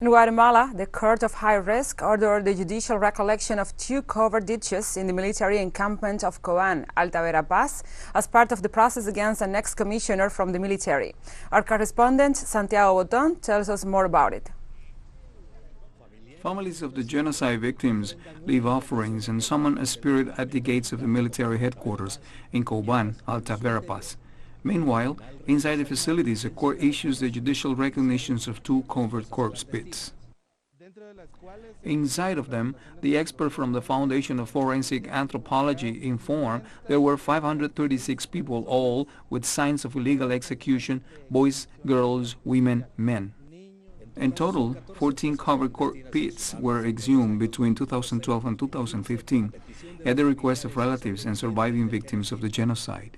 In Guatemala, the Court of High Risk ordered the judicial recollection of 2 covered ditches in the military encampment of Coan, Alta Verapaz, as part of the process against an ex-commissioner from the military. Our correspondent, Santiago Boton, tells us more about it. Families of the genocide victims leave offerings and summon a spirit at the gates of the military headquarters in Coban, Alta Verapaz. Meanwhile, inside the facilities, the court issues the judicial recognitions of 2 covered corpse pits. Inside of them, the expert from the Foundation of Forensic Anthropology informed there were 536 people, all with signs of illegal execution: boys, girls, women, men. In total, 14 covered corpse pits were exhumed between 2012 and 2015 at the request of relatives and surviving victims of the genocide.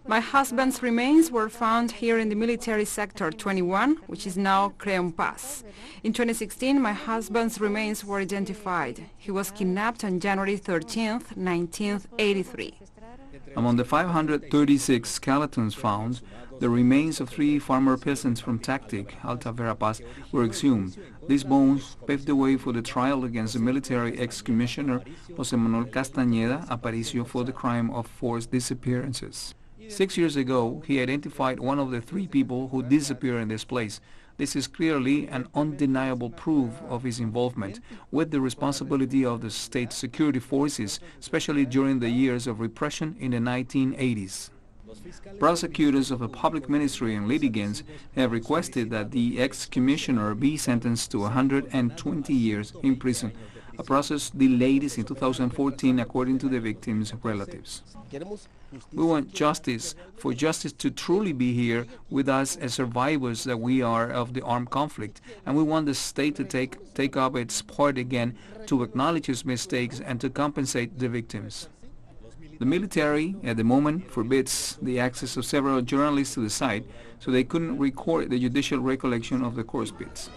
My husband's remains were found here in the military sector 21, which is now Creon Paz. In 2016, my husband's remains were identified. He was kidnapped on January 13, 1983. Among the 536 skeletons found, the remains of 3 farmer peasants from Tactic, Alta Verapaz, were exhumed. These bones paved the way for the trial against the military ex-commissioner José Manuel Castañeda Aparicio for the crime of forced disappearances. 6 years ago, he identified one of the 3 people who disappeared in this place. This is clearly an undeniable proof of his involvement with the responsibility of the state security forces, especially during the years of repression in the 1980s. Prosecutors of the public ministry and litigants have requested that the ex-commissioner be sentenced to 120 years in prison, a process delayed since 2014 according to the victims' relatives. We want justice, for justice to truly be here with us as survivors that we are of the armed conflict, and we want the state to take up its part again, to acknowledge its mistakes and to compensate the victims. The military, at the moment, forbids the access of several journalists to the site, so they couldn't record the judicial recollection of the corpse pits.